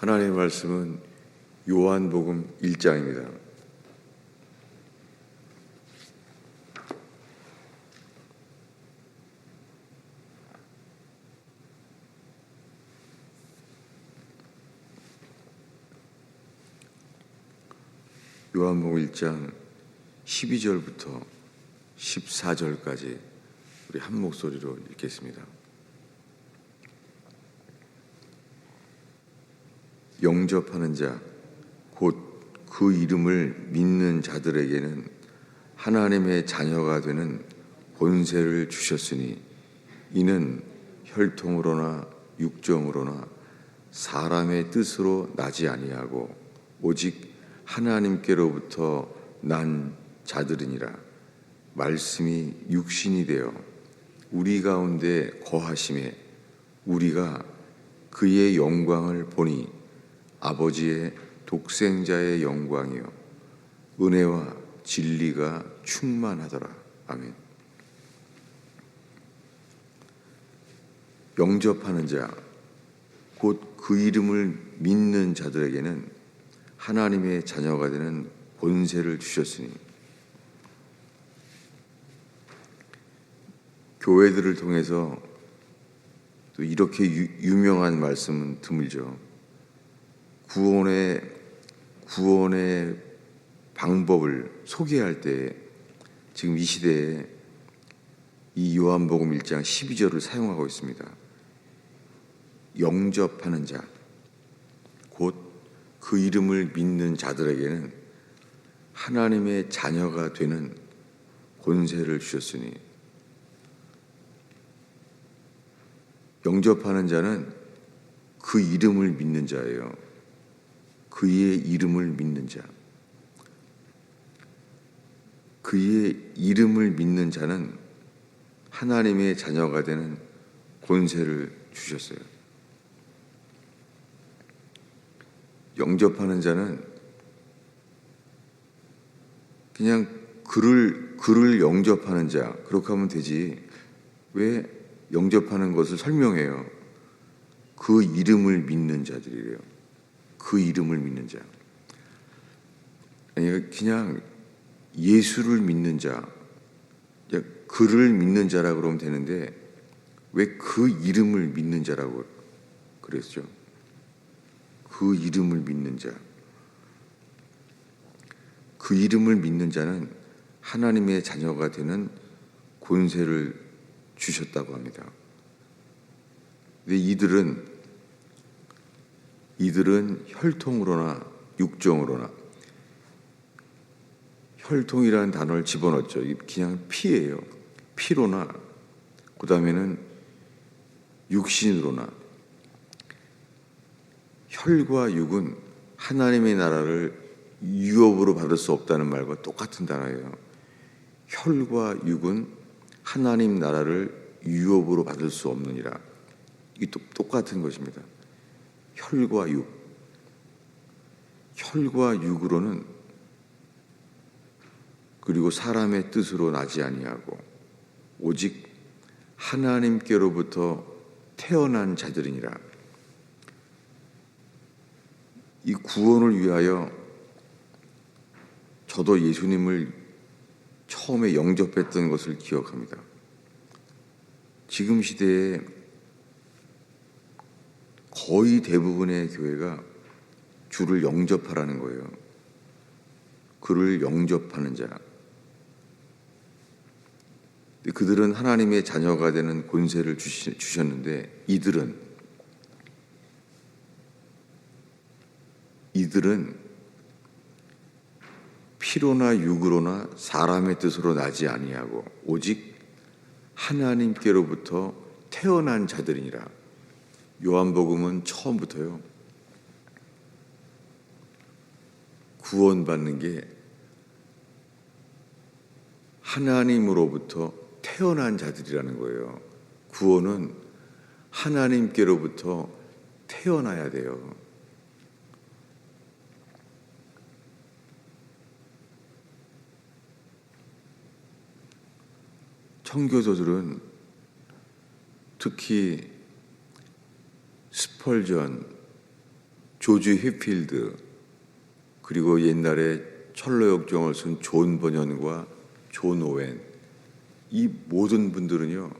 하나님의 말씀은 요한복음 1장입니다. 요한복음 1장 12절부터 14절까지 우리 한 목소리로 읽겠습니다. 영접하는 자, 곧 그 이름을 믿는 자들에게는 하나님의 자녀가 되는 권세를 주셨으니 이는 혈통으로나 육정으로나 사람의 뜻으로 나지 아니하고 오직 하나님께로부터 난 자들이니라. 말씀이 육신이 되어 우리 가운데 거하심에 우리가 그의 영광을 보니 아버지의 독생자의 영광이요 은혜와 진리가 충만하더라. 아멘. 영접하는 자, 곧 그 이름을 믿는 자들에게는 하나님의 자녀가 되는 권세를 주셨으니, 교회들을 통해서 또 이렇게 유명한 말씀은 드물죠. 구원의 방법을 소개할 때 지금 이 시대에 이 요한복음 1장 12절을 사용하고 있습니다. 영접하는 자, 곧 그 이름을 믿는 자들에게는 하나님의 자녀가 되는 권세를 주셨으니, 영접하는 자는 그 이름을 믿는 자예요. 그의 이름을 믿는 자. 그의 이름을 믿는 자는 하나님의 자녀가 되는 권세를 주셨어요. 영접하는 자는 그냥 그를 영접하는 자, 그렇게 하면 되지. 왜 영접하는 것을 설명해요? 그 이름을 믿는 자들이래요. 그 이름을 믿는 자. 아니, 그냥 예수를 믿는 자, 그를 믿는 자라고 그러면 되는데 왜 그 이름을 믿는 자라고 그랬죠? 그 이름을 믿는 자. 그 이름을 믿는 자는 하나님의 자녀가 되는 권세를 주셨다고 합니다. 근데 이들은 혈통으로나 육정으로나, 혈통이라는 단어를 집어넣었죠. 그냥 피예요. 피로나, 그 다음에는 육신으로나. 혈과 육은 하나님의 나라를 유업으로 받을 수 없다는 말과 똑같은 단어예요. 혈과 육은 하나님 나라를 유업으로 받을 수 없느니라. 이게 똑같은 것입니다. 혈과 육. 혈과 육으로는, 그리고 사람의 뜻으로 나지 아니하고 오직 하나님께로부터 태어난 자들이니라. 이 구원을 위하여 저도 예수님을 처음에 영접했던 것을 기억합니다. 지금 시대에 거의 대부분의 교회가 주를 영접하라는 거예요. 그를 영접하는 자. 그들은 하나님의 자녀가 되는 권세를 주셨는데 이들은 피로나 육으로나 사람의 뜻으로 나지 아니하고 오직 하나님께로부터 태어난 자들이니라. 요한복음은 처음부터요, 구원받는 게 하나님으로부터 태어난 자들이라는 거예요. 구원은 하나님께로부터 태어나야 돼요. 청교도들은 특히 스펄전, 조지 휘필드, 그리고 옛날에 철로 역정을 쓴 존 버년과 존 오웬, 이 모든 분들은요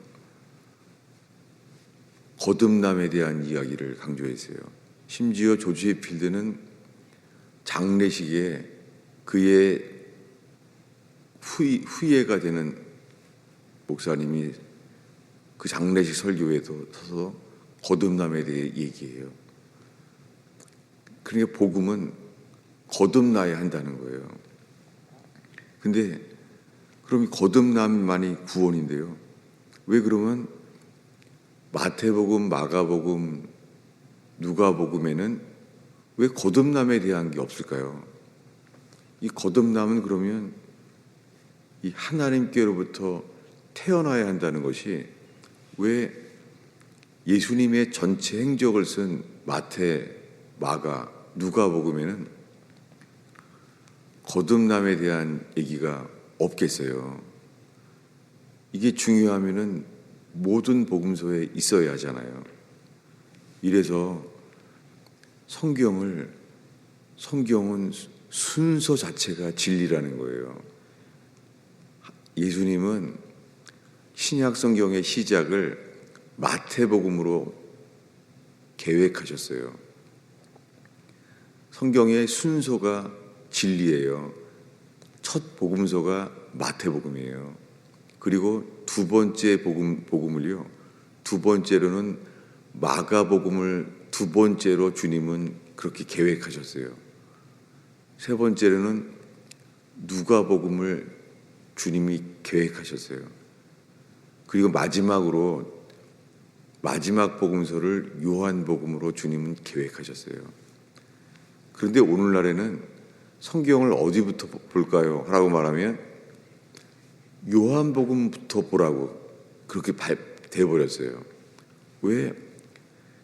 거듭남에 대한 이야기를 강조했어요. 심지어 조지 휘필드는 장례식에 그의 후예가 되는 목사님이 그 장례식 설교에도 서서 거듭남에 대해 얘기해요. 그러니까 복음은 거듭나야 한다는 거예요. 근데 그럼 거듭남만이 구원인데요. 왜 그러면 마태복음, 마가복음, 누가복음에는 왜 거듭남에 대한 게 없을까요? 이 거듭남은 그러면 이 하나님께로부터 태어나야 한다는 것이 왜 예수님의 전체 행적을 쓴 마태, 마가, 누가복음에는 거듭남에 대한 얘기가 없겠어요. 이게 중요하면은 모든 복음서에 있어야 하잖아요. 이래서 성경은 순서 자체가 진리라는 거예요. 예수님은 신약 성경의 시작을 마태복음으로 계획하셨어요. 성경의 순서가 진리예요. 첫 복음서가 마태복음이에요. 그리고 두 번째 복음을요, 두 번째로는 마가복음을 두 번째로 주님은 그렇게 계획하셨어요. 세 번째로는 누가복음을 주님이 계획하셨어요. 그리고 마지막으로 마지막 복음서를 요한복음으로 주님은 계획하셨어요. 그런데 오늘날에는 성경을 어디부터 볼까요? 라고 말하면 요한복음부터 보라고 그렇게 돼버렸어요. 왜?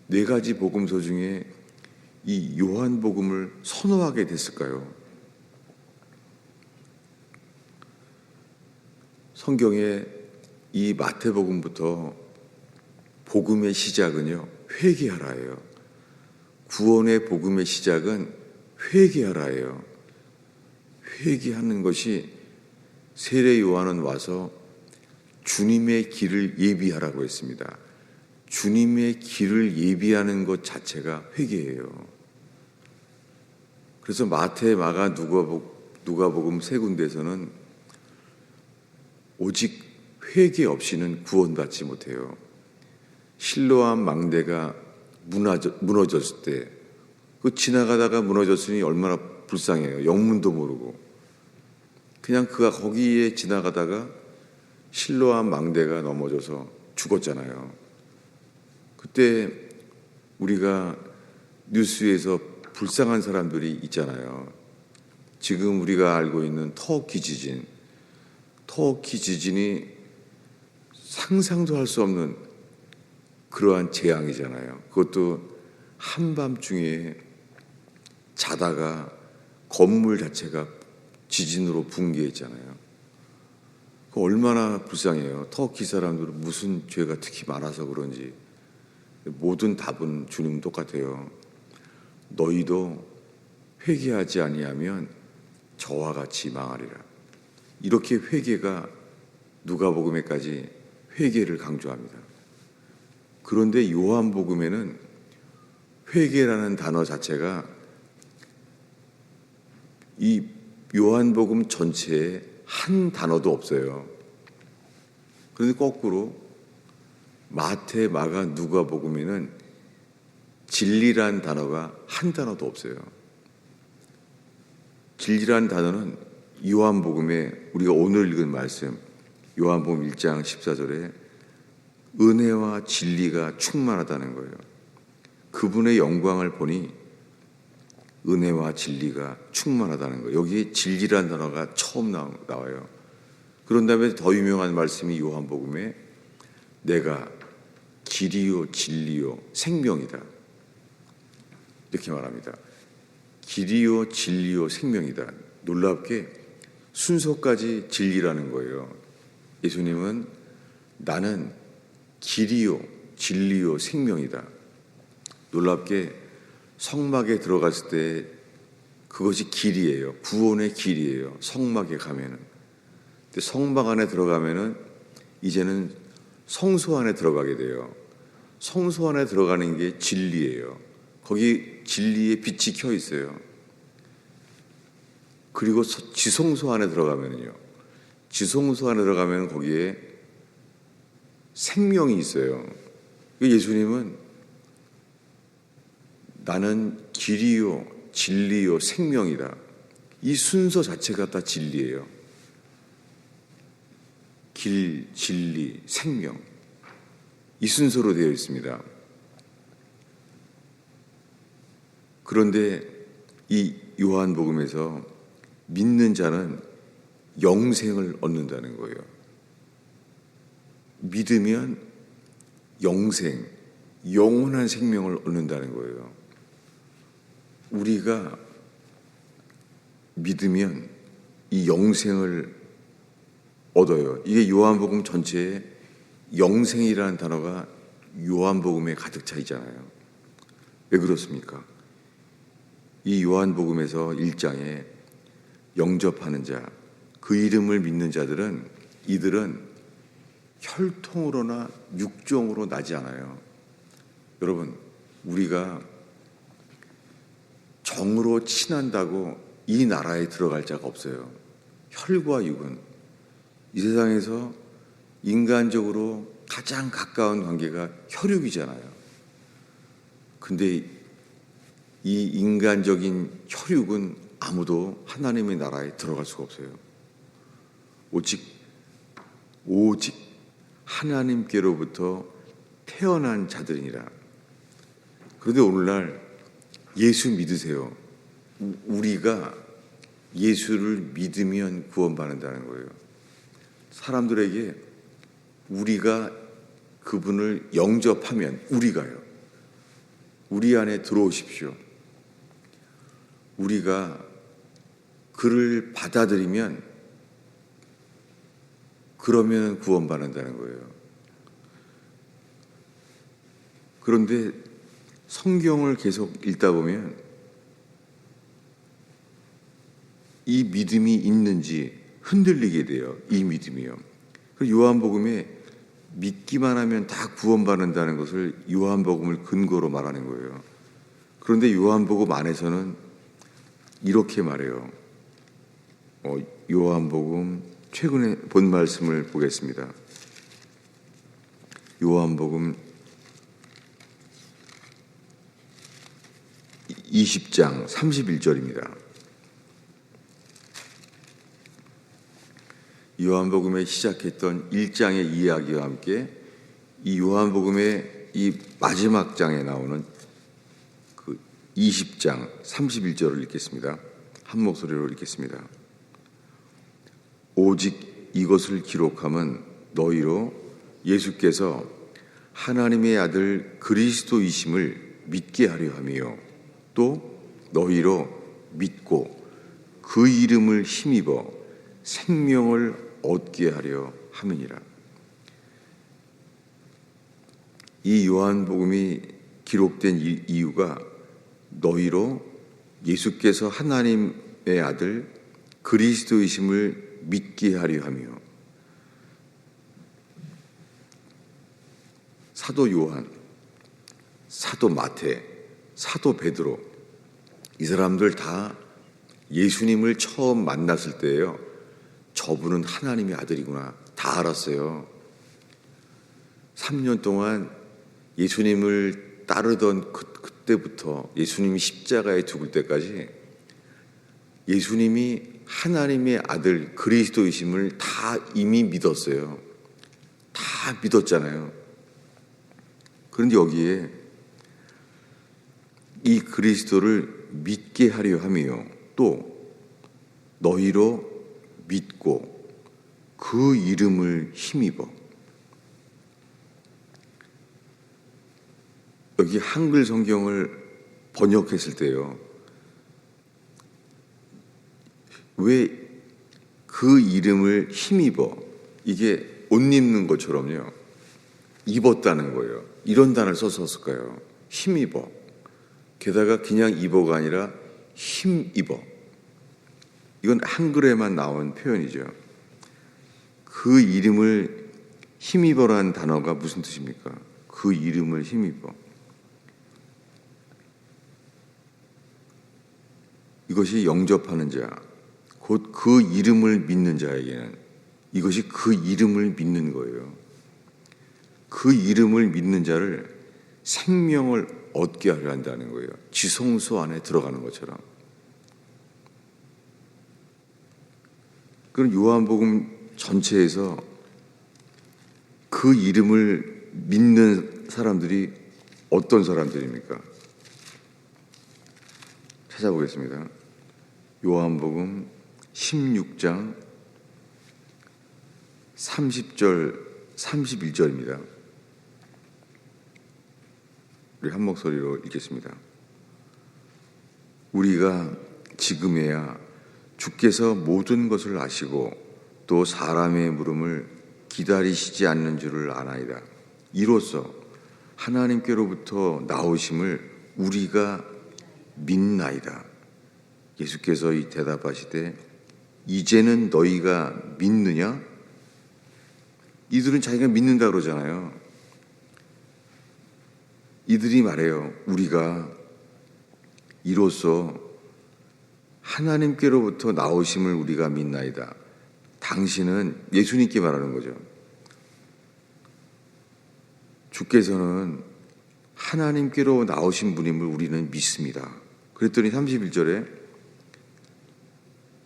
네 가지 복음서 중에 이 요한복음을 선호하게 됐을까요? 성경에 이 마태복음부터 복음의 시작은요, 회개하라예요. 구원의 복음의 시작은 회개하라예요. 회개하는 것이 세례 요한은 와서 주님의 길을 예비하라고 했습니다. 주님의 길을 예비하는 것 자체가 회개예요. 그래서 마태, 마가, 누가복음 세 군데에서는 오직 회개 없이는 구원받지 못해요. 실로암 망대가 무너졌을 때, 그 지나가다가 무너졌으니 얼마나 불쌍해요. 영문도 모르고. 그냥 그가 거기에 지나가다가 실로암 망대가 넘어져서 죽었잖아요. 그때 우리가 뉴스에서 불쌍한 사람들이 있잖아요. 지금 우리가 알고 있는 터키 지진이 상상도 할 수 없는 그러한 재앙이잖아요. 그것도 한밤중에 자다가 건물 자체가 지진으로 붕괴했잖아요. 그 얼마나 불쌍해요. 터키 사람들은 무슨 죄가 특히 많아서 그런지. 모든 답은 주님 똑같아요. 너희도 회개하지 아니하면 저와 같이 망하리라. 이렇게 회개가 누가복음에까지 회개를 강조합니다. 그런데 요한복음에는 회개라는 단어 자체가 이 요한복음 전체에 한 단어도 없어요. 그런데 거꾸로 마태, 마가, 누가복음에는 진리란 단어가 한 단어도 없어요. 진리란 단어는 요한복음에 우리가 오늘 읽은 말씀, 요한복음 1장 14절에 은혜와 진리가 충만하다는 거예요. 그분의 영광을 보니 은혜와 진리가 충만하다는 거예요. 여기에 진리란 단어가 처음 나와요. 그런 다음에 더 유명한 말씀이 요한복음에 내가 길이요 진리요 생명이다. 이렇게 말합니다. 길이요 진리요 생명이다. 놀랍게 순서까지 진리라는 거예요. 예수님은 나는 길이요 진리요 생명이다. 놀랍게 성막에 들어갔을 때 그것이 길이에요. 구원의 길이에요. 성막에 가면은. 근데 성막 안에 들어가면은 이제는 성소 안에 들어가게 돼요. 성소 안에 들어가는 게 진리예요. 거기 진리의 빛이 켜 있어요. 그리고 지성소 안에 들어가면은요. 지성소 안에 들어가면 거기에 생명이 있어요. 예수님은 나는 길이요, 진리요, 생명이다. 이 순서 자체가 다 진리예요. 길, 진리, 생명. 이 순서로 되어 있습니다. 그런데 이 요한복음에서 믿는 자는 영생을 얻는다는 거예요. 믿으면 영생, 영원한 생명을 얻는다는 거예요. 우리가 믿으면 이 영생을 얻어요. 이게 요한복음 전체에 영생이라는 단어가 요한복음에 가득 차 있잖아요. 왜 그렇습니까? 이 요한복음에서 1장에 영접하는 자, 그 이름을 믿는 자들은 이들은 혈통으로나 육종으로 나지 않아요. 여러분, 우리가 정으로 친한다고 이 나라에 들어갈 자가 없어요. 혈과 육은 이 세상에서 인간적으로 가장 가까운 관계가 혈육이잖아요. 근데 이 인간적인 혈육은 아무도 하나님의 나라에 들어갈 수가 없어요. 오직 하나님께로부터 태어난 자들이니라. 그런데 오늘날 예수 믿으세요. 우리가 예수를 믿으면 구원받는다는 거예요. 사람들에게 우리가 그분을 영접하면 우리가요. 우리 안에 들어오십시오. 우리가 그를 받아들이면 그러면 구원받는다는 거예요. 그런데 성경을 계속 읽다 보면 이 믿음이 있는지 흔들리게 돼요. 이 믿음이요. 요한복음에 믿기만 하면 다 구원받는다는 것을 요한복음을 근거로 말하는 거예요. 그런데 요한복음 안에서는 이렇게 말해요. 요한복음 최근에 본 말씀을 보겠습니다. 요한복음 20장 31절입니다. 요한복음에 시작했던 1장의 이야기와 함께 이 요한복음의 이 마지막 장에 나오는 그 20장 31절을 읽겠습니다. 한 목소리로 읽겠습니다. 오직 이것을 기록함은 너희로 예수께서 하나님의 아들 그리스도이심을 믿게 하려 함이요 또 너희로 믿고 그 이름을 힘입어 생명을 얻게 하려 함이니라. 이 요한복음이 기록된 이유가 너희로 예수께서 하나님의 아들 그리스도이심을 믿게 하려 하며 사도 요한, 사도 마태, 사도 베드로 이 사람들 다 예수님을 처음 만났을 때예요. 저분은 하나님의 아들이구나 다 알았어요. 3년 동안 예수님을 따르던 그때부터 예수님이 십자가에 죽을 때까지 예수님이 하나님의 아들 그리스도이심을 다 이미 믿었어요. 다 믿었잖아요. 그런데 여기에 이 그리스도를 믿게 하려 함이요 또 너희로 믿고 그 이름을 힘입어. 여기 한글 성경을 번역했을 때요. 왜 그 이름을 힘입어? 이게 옷 입는 것처럼요. 입었다는 거예요. 이런 단어를 썼을까요? 힘입어. 게다가 그냥 입어가 아니라 힘입어. 이건 한글에만 나온 표현이죠. 그 이름을 힘입어라는 단어가 무슨 뜻입니까? 그 이름을 힘입어. 이것이 영접하는 자, 곧 그 이름을 믿는 자에게는 이것이 그 이름을 믿는 거예요. 그 이름을 믿는 자를 생명을 얻게 하려 한다는 거예요. 지성소 안에 들어가는 것처럼. 그럼 요한복음 전체에서 그 이름을 믿는 사람들이 어떤 사람들입니까? 찾아보겠습니다. 요한복음 16장 30절, 31절입니다. 우리 한 목소리로 읽겠습니다. 우리가 지금에야 주께서 모든 것을 아시고 또 사람의 물음을 기다리시지 않는 줄을 아나이다. 이로써 하나님께로부터 나오심을 우리가 믿나이다. 예수께서 이 대답하시되 이제는 너희가 믿느냐? 이들은 자기가 믿는다 그러잖아요. 이들이 말해요. 우리가 이로써 하나님께로부터 나오심을 우리가 믿나이다. 당신은 예수님께 말하는 거죠. 주께서는 하나님께로 나오신 분임을 우리는 믿습니다. 그랬더니 31절에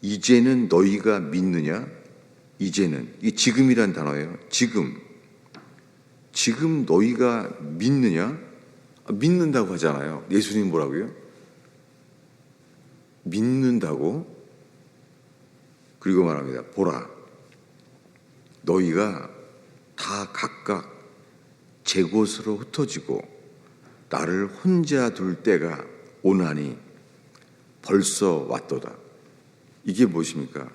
이제는 너희가 믿느냐? 이제는, 이 지금이란 단어예요. 지금 너희가 믿느냐? 믿는다고 하잖아요. 예수님 뭐라고요? 믿는다고? 그리고 말합니다. 보라, 너희가 다 각각 제 곳으로 흩어지고 나를 혼자 둘 때가 오나니 벌써 왔도다. 이게 무엇입니까?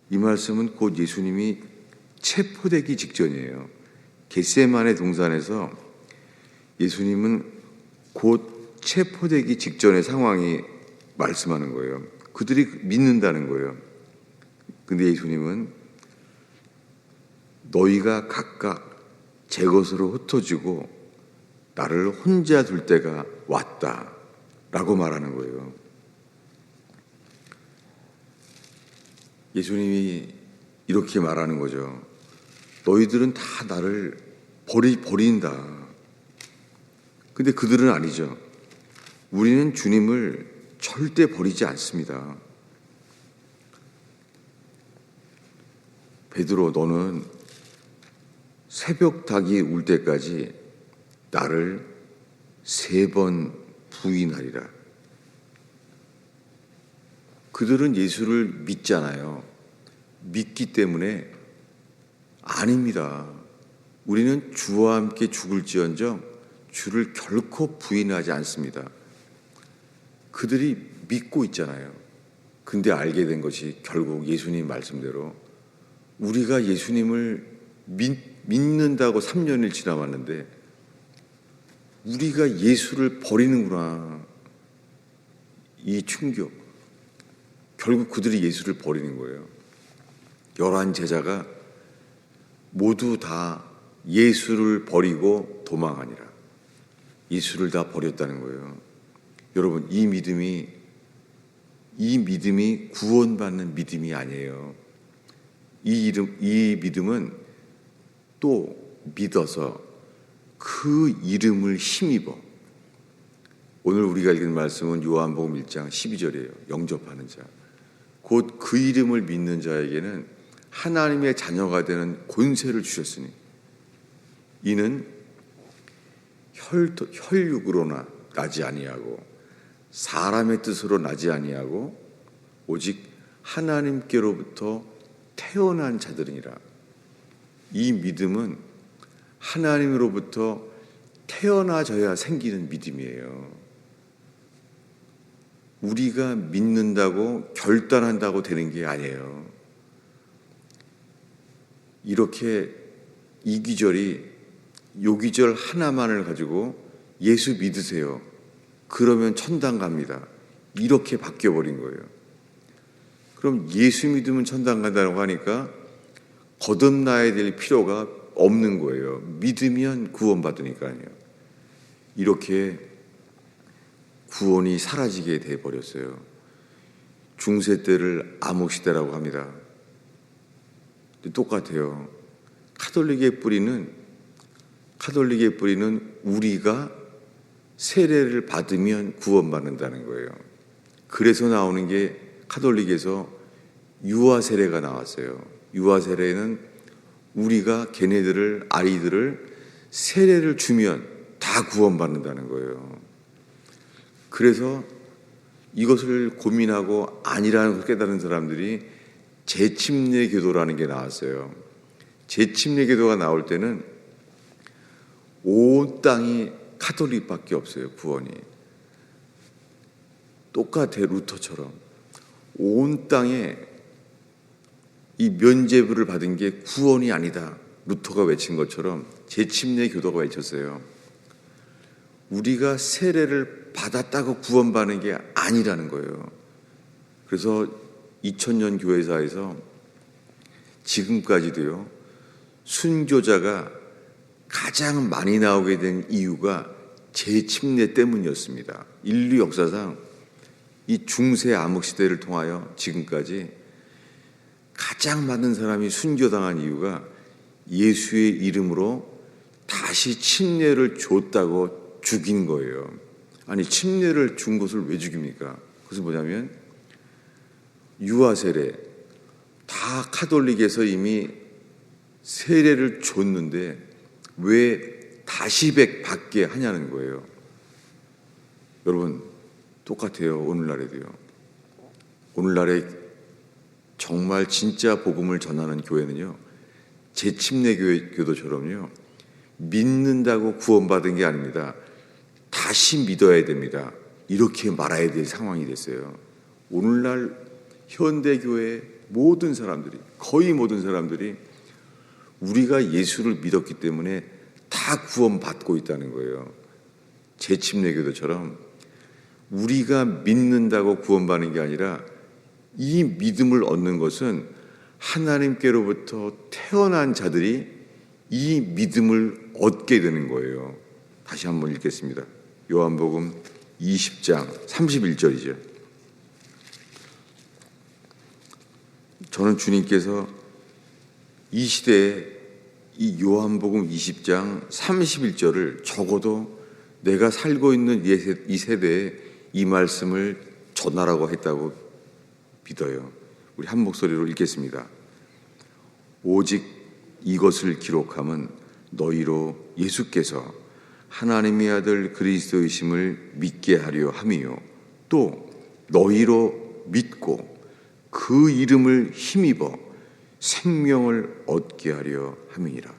이 말씀은 곧 예수님이 체포되기 직전이에요. 겟세마네 동산에서 예수님은 곧 체포되기 직전의 상황이 말씀하는 거예요. 그들이 믿는다는 거예요. 근데 예수님은 너희가 각각 제 것으로 흩어지고 나를 혼자 둘 때가 왔다 라고 말하는 거예요. 예수님이 이렇게 말하는 거죠. 너희들은 다 나를 버린다. 근데 그들은 아니죠. 우리는 주님을 절대 버리지 않습니다. 베드로, 너는 새벽 닭이 울 때까지 나를 3번 부인하리라. 그들은 예수를 믿잖아요. 믿기 때문에 아닙니다. 우리는 주와 함께 죽을지언정 주를 결코 부인하지 않습니다. 그들이 믿고 있잖아요. 근데 알게 된 것이 결국 예수님 말씀대로 우리가 예수님을 믿는다고 3년을 지나왔는데 우리가 예수를 버리는구나. 이 충격. 결국 그들이 예수를 버리는 거예요. 11 제자가 모두 다 예수를 버리고 도망하니라. 예수를 다 버렸다는 거예요. 여러분, 이 믿음이 구원받는 믿음이 아니에요. 이 믿음은 또 믿어서 그 이름을 힘입어. 오늘 우리가 읽은 말씀은 요한복음 1장 12절이에요. 영접하는 자. 곧 그 이름을 믿는 자에게는 하나님의 자녀가 되는 권세를 주셨으니 이는 혈육으로나 나지 아니하고 사람의 뜻으로 나지 아니하고 오직 하나님께로부터 태어난 자들이니라. 이 믿음은 하나님으로부터 태어나져야 생기는 믿음이에요. 우리가 믿는다고 결단한다고 되는 게 아니에요. 이렇게 이기절이 요기절 하나만을 가지고 예수 믿으세요. 그러면 천당 갑니다. 이렇게 바뀌어버린 거예요. 그럼 예수 믿으면 천당 간다고 하니까 거듭나야 될 필요가 없는 거예요. 믿으면 구원받으니까요. 이렇게 구원이 사라지게 돼버렸어요. 중세 때를 암흑시대라고 합니다. 똑같아요. 카톨릭의 뿌리는 우리가 세례를 받으면 구원받는다는 거예요. 그래서 나오는 게 카톨릭에서 유아 세례가 나왔어요. 유아 세례는 우리가 아이들을 세례를 주면 다 구원받는다는 거예요. 그래서 이것을 고민하고 아니라는 걸 깨달은 사람들이 재침례 교도라는 게 나왔어요. 재침례 교도가 나올 때는 온 땅이 카톨릭밖에 없어요. 구원이 똑같아. 루터처럼 온 땅에 이 면죄부를 받은 게 구원이 아니다. 루터가 외친 것처럼 재침례 교도가 외쳤어요. 우리가 세례를 받았다고 구원받는 게 아니라는 거예요. 그래서 2000년 교회사에서 지금까지도요, 순교자가 가장 많이 나오게 된 이유가 재침례 때문이었습니다. 인류 역사상 이 중세 암흑시대를 통하여 지금까지 가장 많은 사람이 순교당한 이유가 예수의 이름으로 다시 침례를 줬다고 죽인 거예요. 아니, 침례를 준 것을 왜 죽입니까? 그것은 뭐냐면 유아 세례, 다 카톨릭에서 이미 세례를 줬는데 왜 다시 받게 하냐는 거예요. 여러분, 똑같아요. 오늘날에도요. 오늘날에 정말 진짜 복음을 전하는 교회는요, 재침례 교도처럼요, 믿는다고 구원받은 게 아닙니다. 다시 믿어야 됩니다. 이렇게 말해야 될 상황이 됐어요. 오늘날 현대교회 모든 사람들이, 거의 모든 사람들이 우리가 예수를 믿었기 때문에 다 구원받고 있다는 거예요. 재침례 교도처럼 우리가 믿는다고 구원받는 게 아니라 이 믿음을 얻는 것은 하나님께로부터 태어난 자들이 이 믿음을 얻게 되는 거예요. 다시 한번 읽겠습니다. 요한복음 20장 31절이죠. 저는 주님께서 이 시대에 이 요한복음 20장 31절을 적어도 내가 살고 있는 이 세대에 이 말씀을 전하라고 했다고 믿어요. 우리 한 목소리로 읽겠습니다. 오직 이것을 기록함은 너희로 예수께서 하나님의 아들 그리스도이심을 믿게 하려 함이요, 또 너희로 믿고 그 이름을 힘입어 생명을 얻게 하려 함이니라.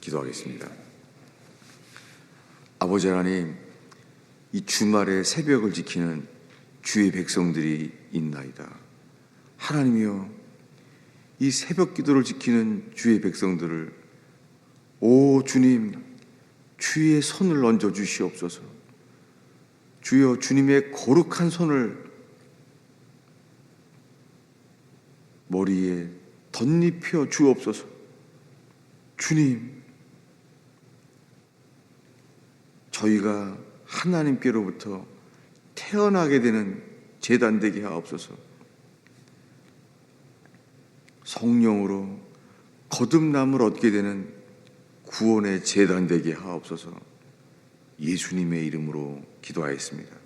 기도하겠습니다. 아버지 하나님, 이 주말에 새벽을 지키는 주의 백성들이 있나이다. 하나님이여, 이 새벽 기도를 지키는 주의 백성들을 오 주님, 주의 손을 얹어 주시옵소서. 주여, 주님의 거룩한 손을 머리에 덧입혀 주옵소서. 주님, 저희가 하나님께로부터 태어나게 되는 제단 되게 하옵소서. 성령으로 거듭남을 얻게 되는 구원의 제단 되게 하옵소서. 예수님의 이름으로 기도하였습니다.